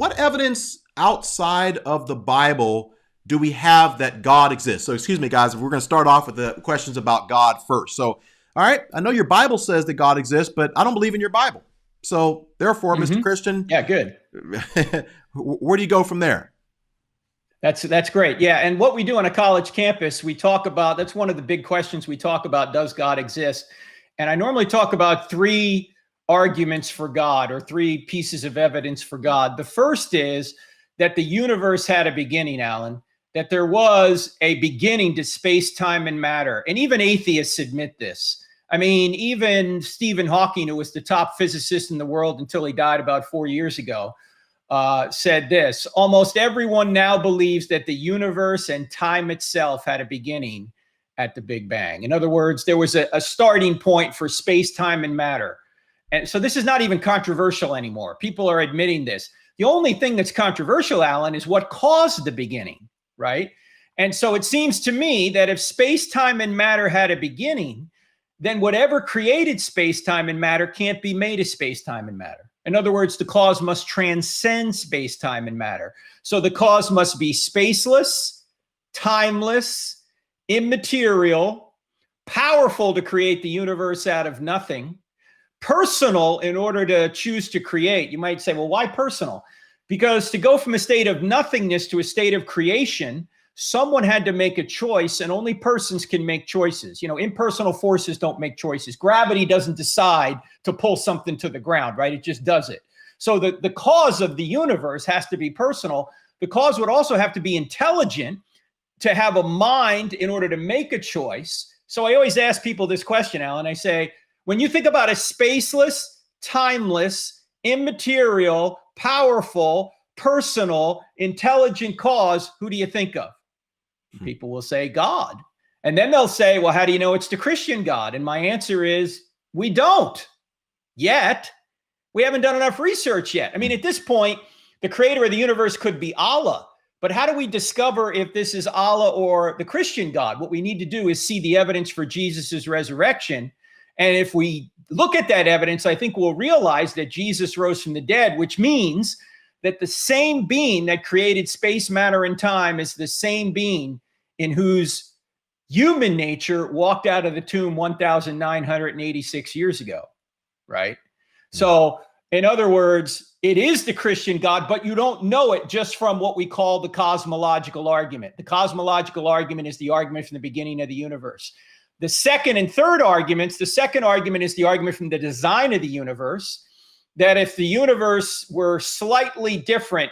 what evidence outside of the Bible do we have that God exists? So excuse me, guys, we're going to start off with the questions about God first. So, all right, I know your Bible says that God exists, but I don't believe in your Bible. So therefore, Mr. Christian, yeah, good. Where do you go from there? That's great. Yeah. And what we do on a college campus, we talk about, that's one of the big questions we talk about, does God exist? And I normally talk about three arguments for God, or three pieces of evidence for God. The first is that the universe had a beginning, Alan, that there was a beginning to space, time, and matter. And even atheists admit this. I mean, even Stephen Hawking, who was the top physicist in the world until he died about 4 years ago, said this: almost everyone now believes that the universe and time itself had a beginning at the Big Bang. In other words, there was a starting point for space, time, and matter. And so this is not even controversial anymore. People are admitting this. The only thing that's controversial, Alan, is what caused the beginning, right? And so it seems to me that if space, time, and matter had a beginning, then whatever created space, time, and matter can't be made of space, time, and matter. In other words, the cause must transcend space, time, and matter. So the cause must be spaceless, timeless, immaterial, powerful to create the universe out of nothing, personal in order to choose to create. You might say, well, why personal? Because to go from a state of nothingness to a state of creation, someone had to make a choice, and only persons can make choices. You know, impersonal forces don't make choices. Gravity doesn't decide to pull something to the ground, right? It just does it. So the cause of the universe has to be personal. The cause would also have to be intelligent, to have a mind in order to make a choice. So I always ask people this question, Alan. I say, when you think about a spaceless, timeless, immaterial, powerful, personal, intelligent cause, who do you think of? People will say God. And then they'll say, well, how do you know it's the Christian God? And my answer is, we don't yet. We haven't done enough research yet. I mean, at this point, the creator of the universe could be Allah. But how do we discover if this is Allah or the Christian God? What we need to do is see the evidence for Jesus's resurrection. And if we look at that evidence, I think we'll realize that Jesus rose from the dead, which means that the same being that created space, matter, and time is the same being in whose human nature walked out of the tomb 1,986 years ago, right? So, in other words, it is the Christian God, but you don't know it just from what we call the cosmological argument. The cosmological argument is the argument from the beginning of the universe. The second and third arguments, the second argument is the argument from the design of the universe, that if the universe were slightly different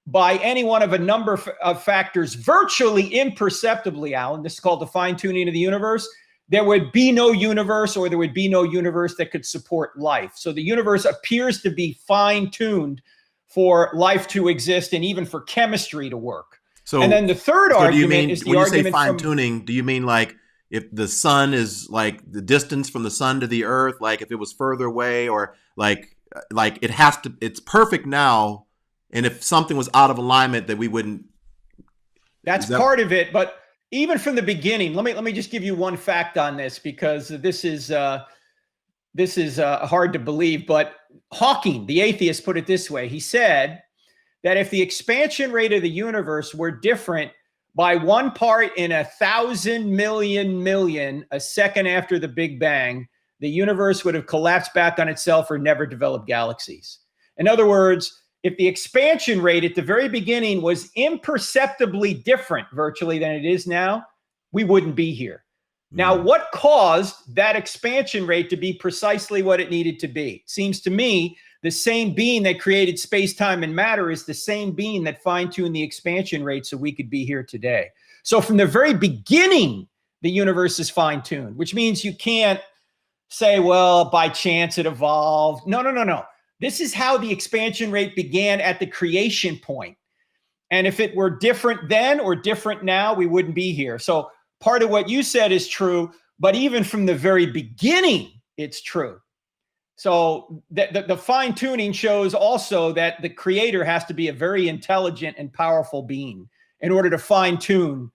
by any one of a number of factors, virtually imperceptibly, Alan, this is called the fine-tuning of the universe, there would be no universe, or there would be no universe that could support life. So the universe appears to be fine-tuned for life to exist and even for chemistry to work. So, and then the third argument is the argument when you say fine-tuning, do you mean like if the sun is like the distance from the sun to the earth, like if it was further away, or like it has to, it's perfect now, and if something was out of alignment that we wouldn't. That's part of it, but even from the beginning, let me just give you one fact on this, because this is hard to believe. But Hawking, the atheist, put it this way. He said that if the expansion rate of the universe were different by 1 part in 1,000 million a second after the Big Bang, the universe would have collapsed back on itself or never developed galaxies. In other words, if the expansion rate at the very beginning was imperceptibly different virtually than it is now, we wouldn't be here. Now, what caused that expansion rate to be precisely what it needed to be? Seems to me the same being that created space, time, and matter is the same being that fine-tuned the expansion rate so we could be here today. So from the very beginning, the universe is fine-tuned, which means you can't say, well, by chance it evolved. No. This is how the expansion rate began at the creation point. And if it were different then or different now, we wouldn't be here. So part of what you said is true, but even from the very beginning, it's true. So the fine tuning shows also that the creator has to be a very intelligent and powerful being in order to fine tune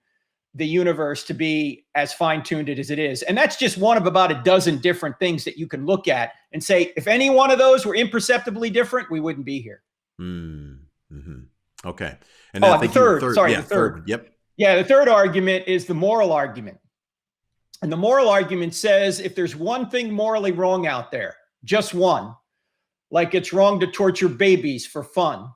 the universe to be as fine-tuned as it is. And that's just one of about a dozen different things that you can look at and say, if any one of those were imperceptibly different, we wouldn't be here. Hmm. Okay. And then I Oh, the think you were third, third. sorry, Yeah, the third. third one. Yep. Yeah, the third argument is the moral argument. And the moral argument says if there's one thing morally wrong out there, just one, like it's wrong to torture babies for fun,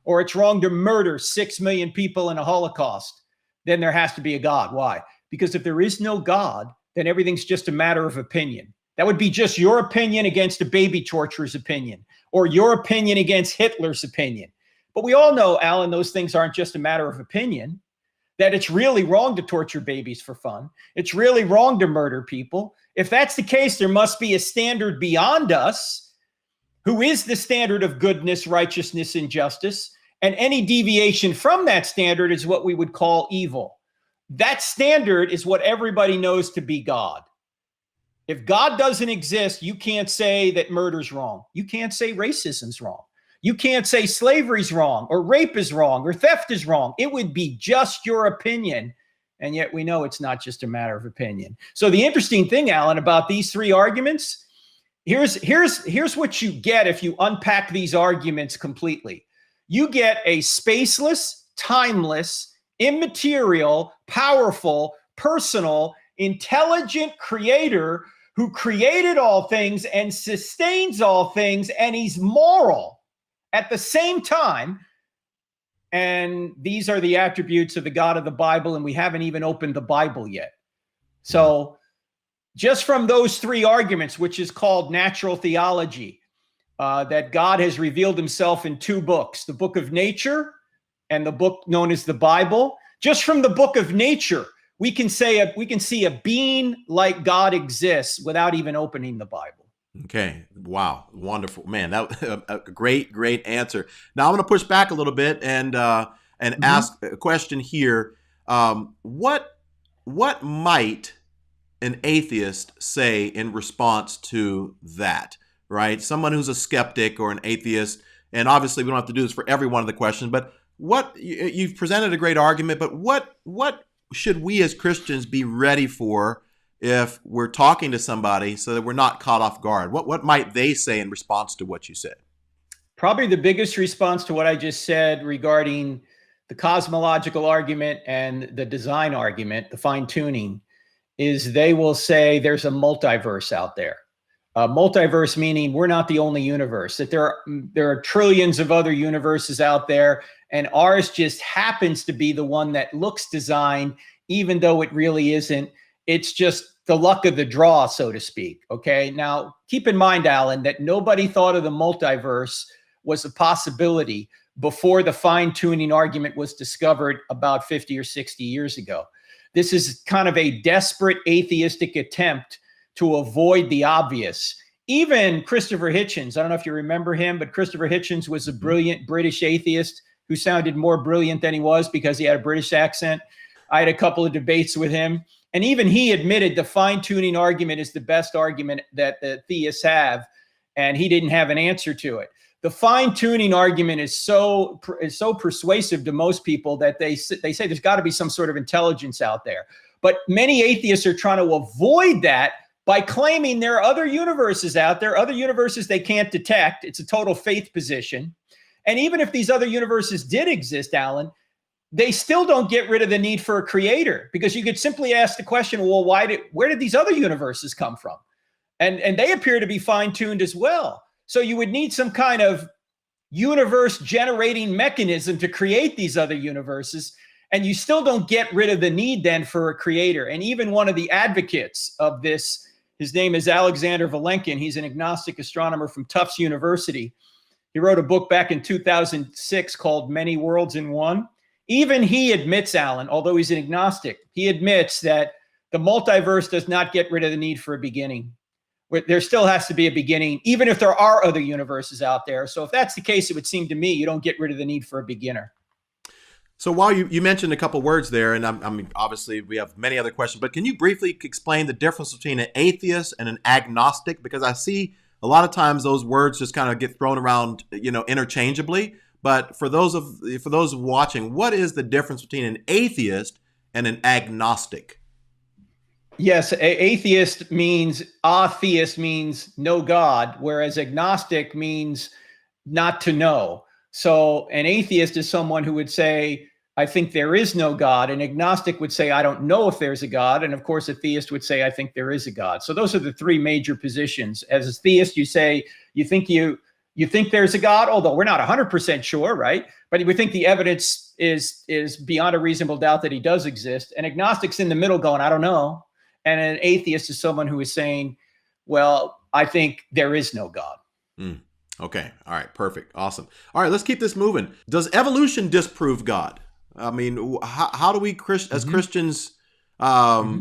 or it's wrong to murder 6 million people in a Holocaust, then there has to be a God. Why? Because if there is no God, then everything's just a matter of opinion. That would be just your opinion against a baby torturer's opinion, or your opinion against Hitler's opinion. But we all know, Alan, those things aren't just a matter of opinion, that it's really wrong to torture babies for fun. It's really wrong to murder people. If that's the case, there must be a standard beyond us who is the standard of goodness, righteousness, and justice. And any deviation from that standard is what we would call evil. That standard is what everybody knows to be God. If God doesn't exist, you can't say that murder's wrong. You can't say racism's wrong. You can't say slavery's wrong, or rape is wrong, or theft is wrong. It would be just your opinion. And yet we know it's not just a matter of opinion. So the interesting thing, Alan, about these three arguments, here's what you get if you unpack these arguments completely. You get a spaceless, timeless, immaterial, powerful, personal, intelligent creator who created all things and sustains all things, and he's moral at the same time. And these are the attributes of the God of the Bible, and we haven't even opened the Bible yet. So just from those three arguments, which is called natural theology, that God has revealed himself in two books, the book of nature and the book known as the Bible. Just from the book of nature, we can see a being like God exists without even opening the Bible. Okay. Wow. Wonderful, man. That a great, great answer. Now I'm going to push back a little bit and ask a question here. What might an atheist say in response to that? Right? Someone who's a skeptic or an atheist, and obviously we don't have to do this for every one of the questions, but what you've presented a great argument, but what should we as Christians be ready for if we're talking to somebody so that we're not caught off guard? What might they say in response to what you said? Probably the biggest response to what I just said regarding the cosmological argument and the design argument, the fine tuning, is they will say there's a multiverse out there. Multiverse meaning we're not the only universe, that there are trillions of other universes out there, and ours just happens to be the one that looks designed, even though it really isn't. It's just the luck of the draw, so to speak. Okay. Now, keep in mind, Alan, that nobody thought of the multiverse was a possibility before the fine tuning argument was discovered about 50 or 60 years ago. This is kind of a desperate atheistic attempt to avoid the obvious. Even Christopher Hitchens, I don't know if you remember him, but Christopher Hitchens was a brilliant British atheist who sounded more brilliant than he was because he had a British accent. I had a couple of debates with him, and even he admitted the fine-tuning argument is the best argument that the theists have, and he didn't have an answer to it. The fine-tuning argument is so persuasive to most people that they say there's got to be some sort of intelligence out there. But many atheists are trying to avoid that by claiming there are other universes out there, other universes they can't detect. It's a total faith position. And even if these other universes did exist, Alan, they still don't get rid of the need for a creator, because you could simply ask the question, well, where did these other universes come from? And they appear to be fine-tuned as well. So you would need some kind of universe generating mechanism to create these other universes. And you still don't get rid of the need then for a creator. And even one of the advocates of this, his name is Alexander Vilenkin. He's an agnostic astronomer from Tufts University. He wrote a book back in 2006 called Many Worlds in One. Even he admits, Alan, although he's an agnostic, he admits that the multiverse does not get rid of the need for a beginning. There still has to be a beginning, even if there are other universes out there. So if that's the case, it would seem to me you don't get rid of the need for a beginner. So while you mentioned a couple words there, and I mean, obviously we have many other questions, but can you briefly explain the difference between an atheist and an agnostic? Because I see a lot of times those words just kind of get thrown around, interchangeably. But for those watching, what is the difference between an atheist and an agnostic? Yes, atheist means no God, whereas agnostic means not to know. So an atheist is someone who would say, I think there is no God. An agnostic would say, I don't know if there's a God. And of course, a theist would say, I think there is a God. So those are the three major positions. As a theist, you say, you think there's a God, although we're not 100% sure, right? But we think the evidence is beyond a reasonable doubt that he does exist. An agnostic's in the middle going, I don't know. And an atheist is someone who is saying, well, I think there is no God. Okay. All right. Perfect. Awesome. All right. Let's keep this moving. Does evolution disprove God? I mean, how do we, as Christians,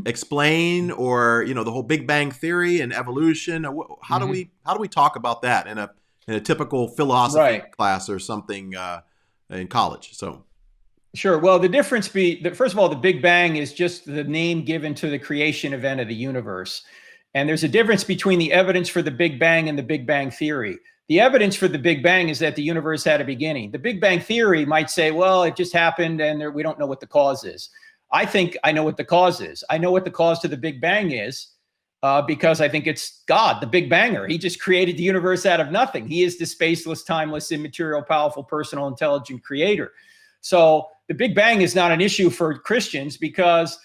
explain, or the whole Big Bang theory and evolution? How do we talk about that in a typical philosophy class or something in college? So. Sure. Well, the difference first of all, the Big Bang is just the name given to the creation event of the universe. And there's a difference between the evidence for the Big Bang and the Big Bang theory. The evidence for the Big Bang is that the universe had a beginning. The Big Bang theory might say, well, it just happened and we don't know what the cause is. I think I know what the cause is. I know what the cause to the Big Bang is because I think it's God, the Big Banger. He just created the universe out of nothing. He is the spaceless, timeless, immaterial, powerful, personal, intelligent creator. So the Big Bang is not an issue for Christians because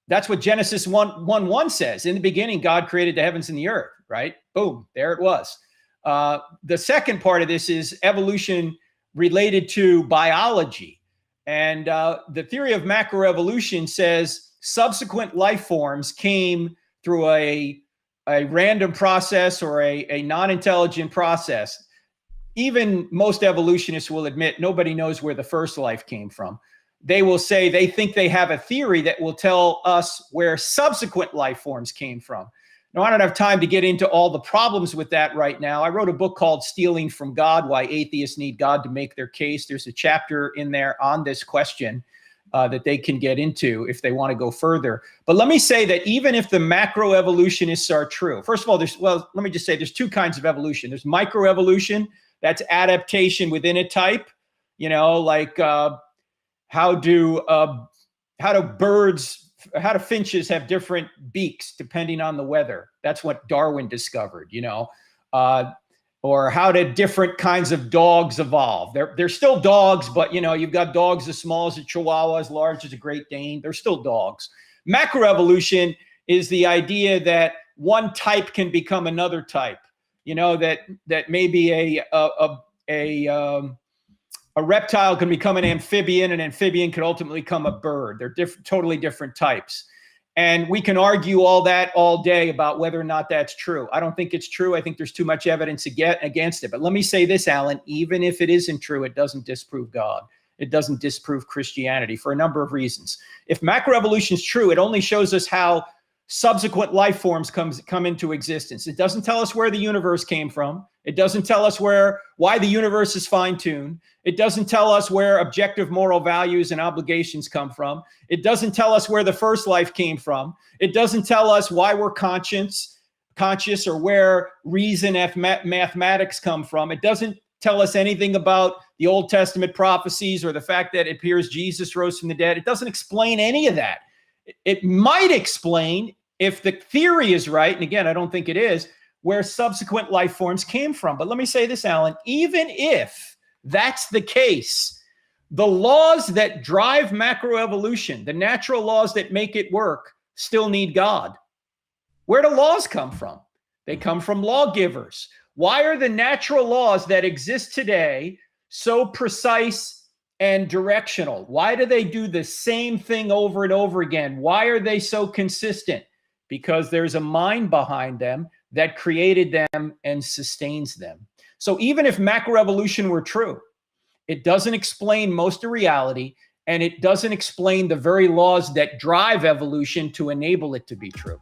that's what Genesis 1:1 says. In the beginning, God created the heavens and the earth, right? Boom, there it was. The second part of this is evolution related to biology. And the theory of macroevolution says subsequent life forms came through a random process or a non-intelligent process. Even most evolutionists will admit nobody knows where the first life came from. They will say they think they have a theory that will tell us where subsequent life forms came from. Now, I don't have time to get into all the problems with that right now. I wrote a book called Stealing from God, Why Atheists Need God to Make Their Case. There's a chapter in there on this question that they can get into if they want to go further. But let me say that even if the macroevolutionists are true, first of all, let me just say there's two kinds of evolution. There's microevolution, that's adaptation within a type, like how do finches have different beaks depending on the weather? That's what Darwin discovered, or how did different kinds of dogs evolve? They're still dogs, but you've got dogs as small as a Chihuahua, as large as a Great Dane. They're still dogs. Macroevolution is the idea that one type can become another type. That maybe a reptile can become an amphibian could ultimately become a bird. They're totally different types. And we can argue all that all day about whether or not that's true. I don't think it's true. I think there's too much evidence against it. But let me say this, Alan, even if it isn't true, it doesn't disprove God. It doesn't disprove Christianity for a number of reasons. If macroevolution is true, it only shows us how subsequent life forms come into existence. It doesn't tell us where the universe came from. It doesn't tell us why the universe is fine-tuned. It doesn't tell us where objective moral values and obligations come from. It doesn't tell us where the first life came from. It doesn't tell us why we're conscious or where reason and mathematics come from. It doesn't tell us anything about the Old Testament prophecies or the fact that it appears Jesus rose from the dead. It doesn't explain any of that. It might explain, if the theory is right, and again, I don't think it is, where subsequent life forms came from. But let me say this, Alan, even if that's the case, the laws that drive macroevolution, the natural laws that make it work, still need God. Where do laws come from? They come from lawgivers. Why are the natural laws that exist today so precise and directional? Why do they do the same thing over and over again? Why are they so consistent? Because there's a mind behind them that created them and sustains them. So even if macroevolution were true, it doesn't explain most of reality, and it doesn't explain the very laws that drive evolution to enable it to be true.